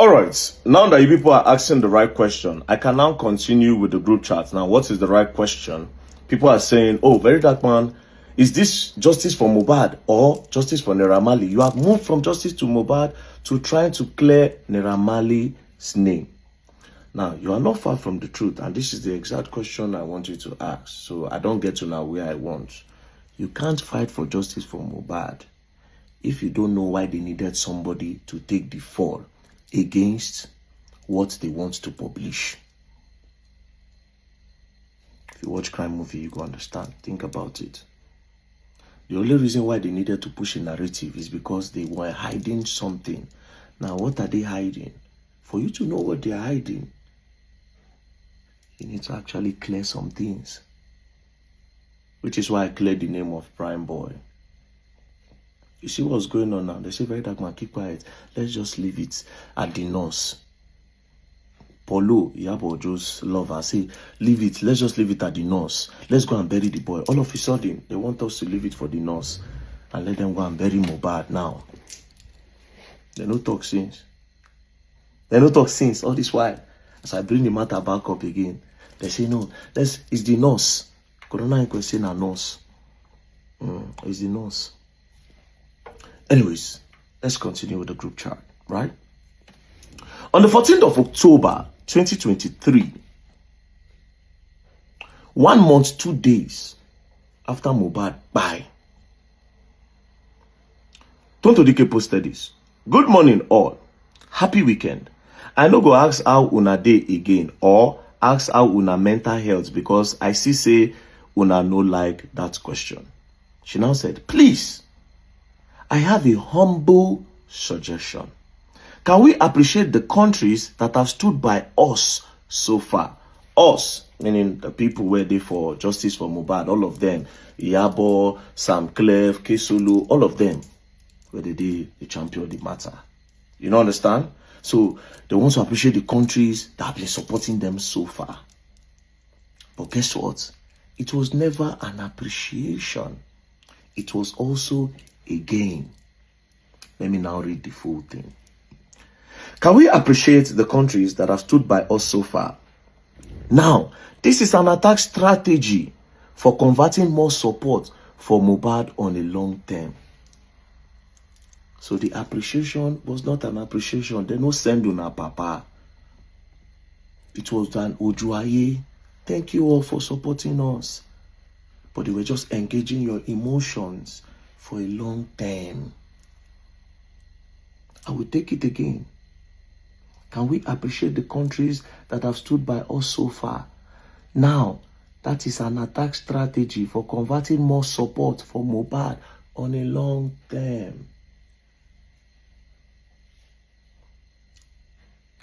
All right, now that you people are asking the right question, I can now continue with the group chat. Now, what is the right question? People are saying, oh, very dark man, is this justice for Mohbad or justice for Naira Marley? You have moved from justice to Mohbad to trying to clear Naira Marley's name. Now, you are not far from the truth, and this is the exact question I want you to ask, so I don't get to now where I want. You can't fight for justice for Mohbad if you don't know why they needed somebody to take the fall against what they want to publish. If you watch crime movie, you go understand. Think about it. The only reason why they needed to push a narrative is because they were hiding something. Now, what are they hiding? For you to know what they are hiding, you need to actually clear some things. Which is why I cleared the name of Prime Boy. You see what's going on now? They say, very dark man, keep quiet. Let's just leave it at the nurse. Polo, Yabo, Joe's lover, say, leave it. Let's just leave it at the nurse. Let's go and bury the boy. All of a sudden, they want us to leave it for the nurse and let them go and bury Mohbad now. They no talk since. They no talk since. All this while, as I bring the matter back up again, they say, no, it's the nurse. Corona inquest saying a nurse. It's the nurse. Anyways, let's continue with the group chat, right? On the 14th of October, 2023, 1 month, 2 days after Mohbad died, Tonto Dike posted this. Good morning, all. Happy weekend. I no go ask how una dey again or ask how una mental health because I see say una no like that question. She now said, please, I have a humble suggestion. Can we appreciate the countries that have stood by us so far? Us, meaning the people were there for justice for Mohbad, all of them. Yabo, Sam Clef, Kesulu, all of them. Where they champion the matter. You know, understand? So they want to appreciate the countries that have been supporting them so far. But guess what? It was never an appreciation. It was also a gain. Let me now read the full thing. Can we appreciate the countries that have stood by us so far? Now, this is an attack strategy for converting more support for Mohbad on a long term. So the appreciation was not an appreciation. They no send una papa. It was an ojuaye. Thank you all for supporting us. But they were just engaging your emotions for a long time. I will take it again. Can we appreciate the countries that have stood by us so far? Now, that is an attack strategy for converting more support for Mohbad on a long term.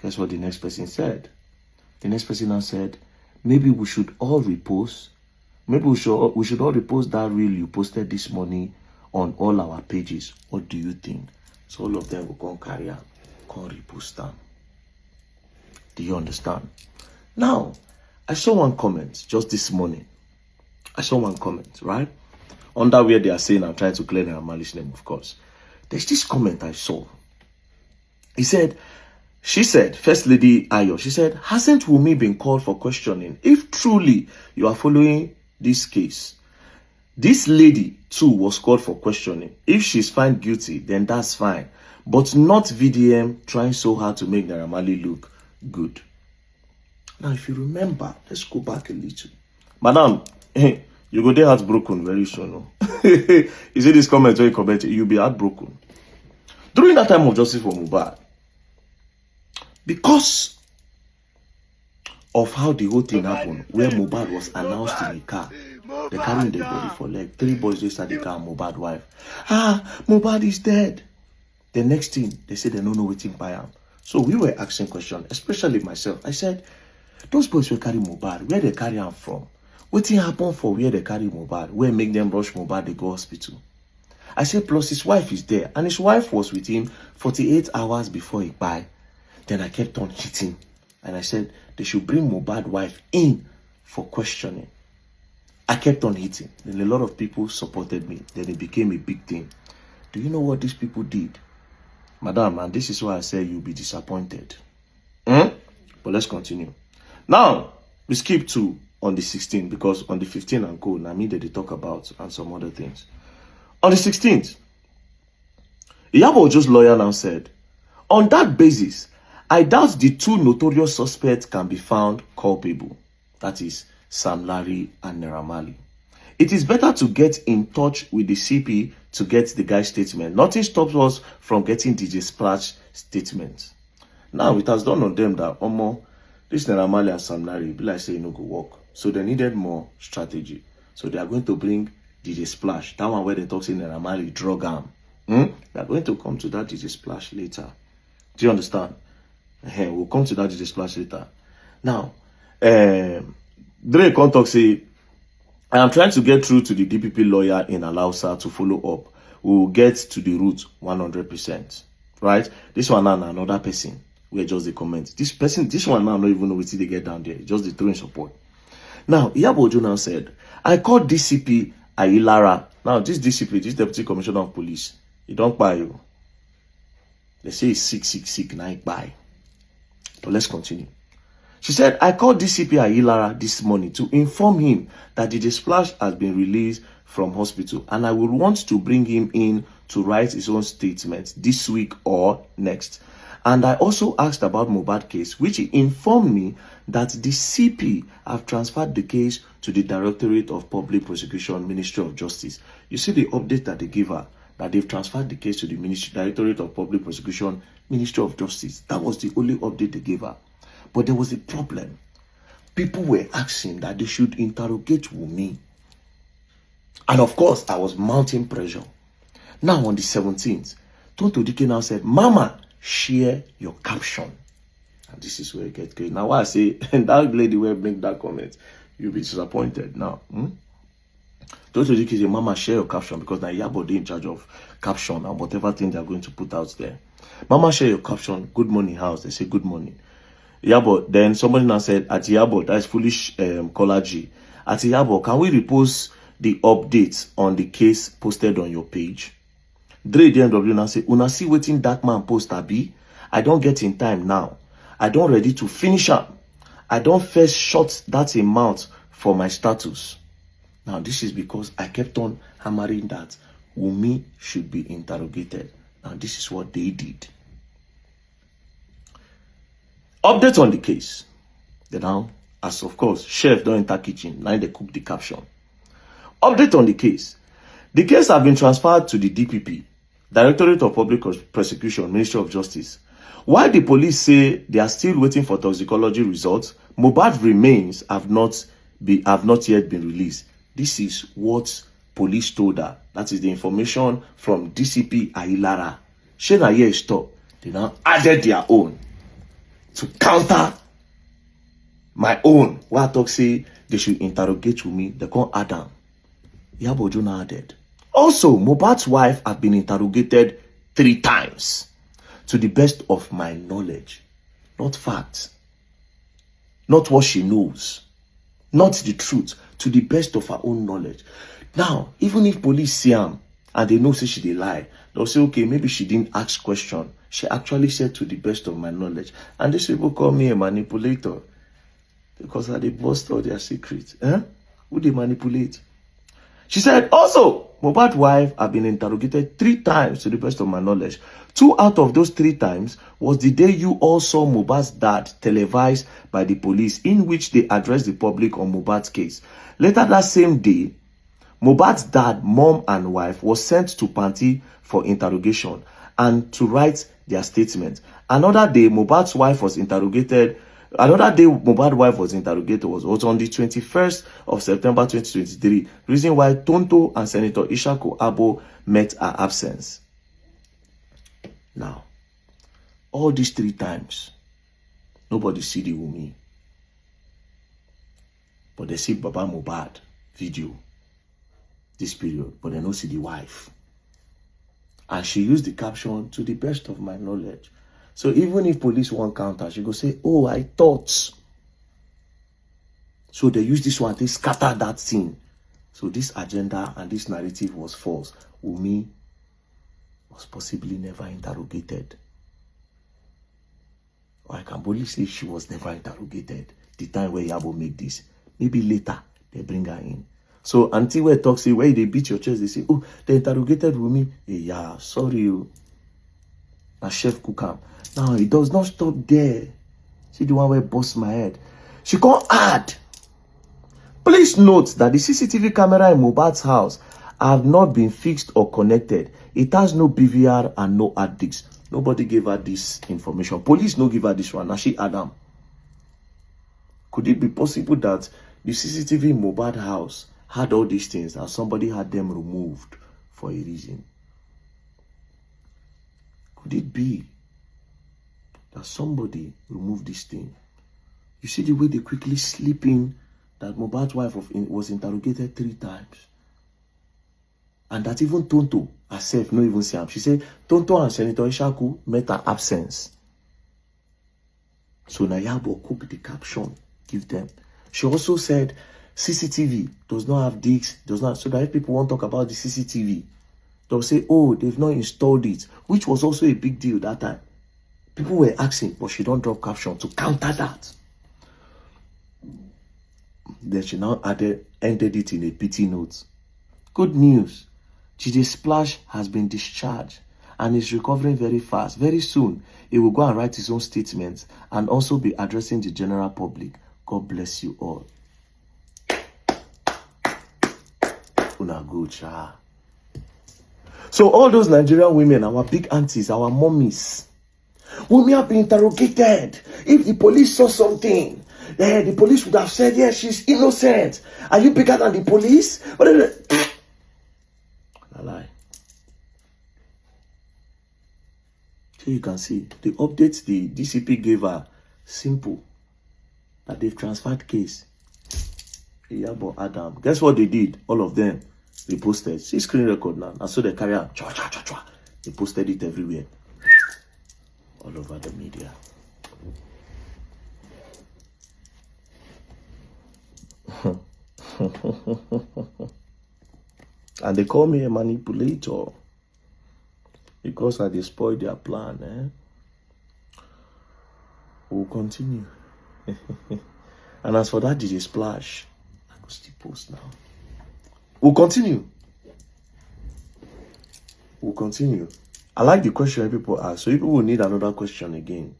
Guess what the next person said? The next person now said, maybe we should all repost. Maybe we should all repost that reel you posted this morning on all our pages. What do you think? So all of them will come carry out, come repost them. Do you understand? Now, I saw one comment just this morning. I saw one comment, right? Under where they are saying I'm trying to clear Naira Marley's name, of course. There's this comment I saw. She said, First Lady Ayo, she said, hasn't Wunmi been called for questioning? If truly you are following this case, this lady too was called for questioning. If she's found guilty, then that's fine. But not VDM trying so hard to make Naira Marley look good. Now, if you remember, let's go back a little. Madam, you go there heartbroken very soon. No? You see this comment where you comment, you'll be heartbroken. During that time of justice for Mohbad, because of how the whole thing happened, where Mohbad was announced in a car, they carrying the body for leg. 3 boys inside the car, Mohbad wife. Mohbad is dead. The next thing, they said they don't know what by him. So we were asking questions, especially myself. I said, those boys will carry Mohbad. Where they carry him from? What thing happened for where they carry Mohbad? Where make them rush Mohbad, they go hospital? I said, plus his wife is there. And his wife was with him 48 hours before he died. Then I kept on hitting. And I said, they should bring Mohbad wife in for questioning. I kept on hitting. Then a lot of people supported me. Then it became a big thing. Do you know what these people did? Madam, and this is why I say you'll be disappointed. But let's continue. Now, we skip to on the 16th, because on the 15th and go, now me that they talk about and some other things. On the 16th, Iyabo Ojo's lawyer now said, on that basis, I doubt the two notorious suspects can be found culpable. That is Sam Larry and Naira Marley. It is better to get in touch with the CP to get the guy's statement. Nothing stops us from getting DJ Splash statement. Now it has dawned on them that this Naira Marley and Sam Larry be like say no go work. So they needed more strategy. So they are going to bring DJ Splash. That one where they talk say Naira Marley drug arm. They are going to come to that DJ Splash later. Do you understand? We'll come to that DJ Splash later. Now, Dre can't talk say, I am trying to get through to the DPP lawyer in Alausa to follow up. We will get to the root 100%. Right? This one now another person. We just the comment. This one now don't even know what they get down there. Just the throwing support. Now, Iyabo Ojo now said, I called DCP Ayilara. Now, this DCP, this Deputy Commissioner of Police, he don't buy you. They say he's sick, now he buy. But let's continue. She said, I called DCP Ayilara this morning to inform him that DJ Splash has been released from hospital and I will want to bring him in to write his own statement this week or next. And I also asked about mohbad case, which he informed me that the CP have transferred the case to the Directorate of Public Prosecution, Ministry of Justice. You see the update that they give her, that they've transferred the case to the Directorate of Public Prosecution, Ministry of Justice. That was the only update they gave her. But there was a problem. People were asking that they should interrogate Wunmi. And of course, I was mounting pressure. Now on the 17th, Tonto Dike now said, Mama, share your caption. And this is where it gets crazy. Now why I say, that lady will bring that comment, you'll be disappointed now. Tonto Dike say, Mama, share your caption, because now Iyabo dey in charge of caption and whatever thing they're going to put out there. Mama, share your caption. Good morning, house. They say good morning. Iyabo, then somebody now said, at Iyabo, that is foolish caller G. At Iyabo, can we repost the updates on the case posted on your page? Dre DMW now say, Una see waiting that man post abi? I don't get in time now. I don't ready to finish up. I don't first shot that amount for my status. Now this is because I kept on hammering that Wunmi should be interrogated. Now this is what they did. Update on the case. Then now, as of course, chef don't enter kitchen. Now they cook the caption. Update on the case. The case have been transferred to the DPP, Directorate of Public Prosecution, Ministry of Justice. While the police say they are still waiting for toxicology results, mohbad remains have not yet been released. This is what police told her. That is the information from DCP Ayilara. Shena here stop. They now added their own to counter my own. Why I talk say they should interrogate me, they can't add them. Iyabo Ojo now added. Also, Mohbad's wife have been interrogated 3 times. To the best of my knowledge. Not facts. Not what she knows. Not the truth. To the best of her own knowledge. Now, even if police see her and they know say she dey lie, they'll say, okay, maybe she didn't ask question. She actually said to the best of my knowledge. And these people call me a manipulator. Because I dey bust all their secrets. Who they manipulate? She said, also, Mohbad's wife have been interrogated 3 times to the best of my knowledge. 2 out of those 3 times was the day you all saw Mohbad's dad televised by the police, in which they addressed the public on Mohbad's case. Later that same day, Mohbad's dad, mom and wife was sent to Panti for interrogation and to write their statement. Another day, Mohbad's wife was interrogated. Another day, Mohbad's wife was interrogated was on the 21st of September 2023. Reason why Tonto and Senator Ishaku Abo met her absence. Now, all these 3 times, nobody see the Wunmi. But they see Baba Mohbad video this period, but they don't see the wife. And she used the caption, to the best of my knowledge. So even if police won't counter, she go say, oh, I thought. So they use this one to scatter that thing. So this agenda and this narrative was false. Wunmi was possibly never interrogated. Or I can boldly say she was never interrogated. The time where Yabo made this. Maybe later, they bring her in. So, until we talk, say, where they beat your chest, they say, oh, they interrogated Wumi. Hey, yeah, sorry. Now, Chef Kukam. Now, it does not stop there. See the one where bust my head. She can't add. Please note that the CCTV camera in Mohbad's house have not been fixed or connected. It has no BVR and no hard disks. Nobody gave her this information. Police no give her this one. Now she Adam. Could it be possible that the CCTV in Mohbad house had all these things and somebody had them removed for a reason? Could it be that somebody removed this thing? You see the way they quickly slip in that Mohbad's wife was interrogated 3 times. And that even Tonto herself no even see him. She said Tonto and Senator Ishaku met her absence. So Nayabo cooked the caption, give them. She also said CCTV does not have discs, does not, so that if people want to talk about the CCTV, they'll say, oh, they've not installed it, which was also a big deal that time. People were asking, but she don't drop caption to counter that. Then she now ended it in a pity note. Good news. Jide Splash has been discharged and is recovering very fast. Very soon, he will go and write his own statements and also be addressing the general public. God bless you all. Una good, cha. So all those Nigerian women, our big aunties, our mummies, Wunmi have been interrogated. If the police saw something, the police would have said, yes, she's innocent. Are you bigger than the police? A lie. So you can see the updates the DCP gave her simple. That they've transferred case. Iyabo Adam. Guess what they did? All of them. They posted. See screen record now. And so they carry on. They posted it everywhere. All over the media. And they call me a manipulator because I destroyed their plan. We'll continue. And as for that DJ Splash, I go still post now. We'll continue. We'll continue. I like the question people ask. So if people will need another question again,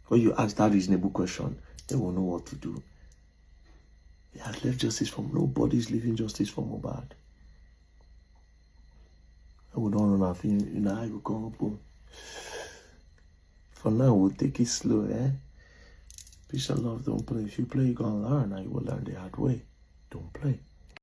when you ask that reasonable question, they will know what to do. They have left justice from nobody's leaving justice from Mohbad. I would don't know nothing, I will come up. For now, we'll take it slow, Peace and love, don't play. If you play, you're gonna learn, and you will learn the hard way. Don't play.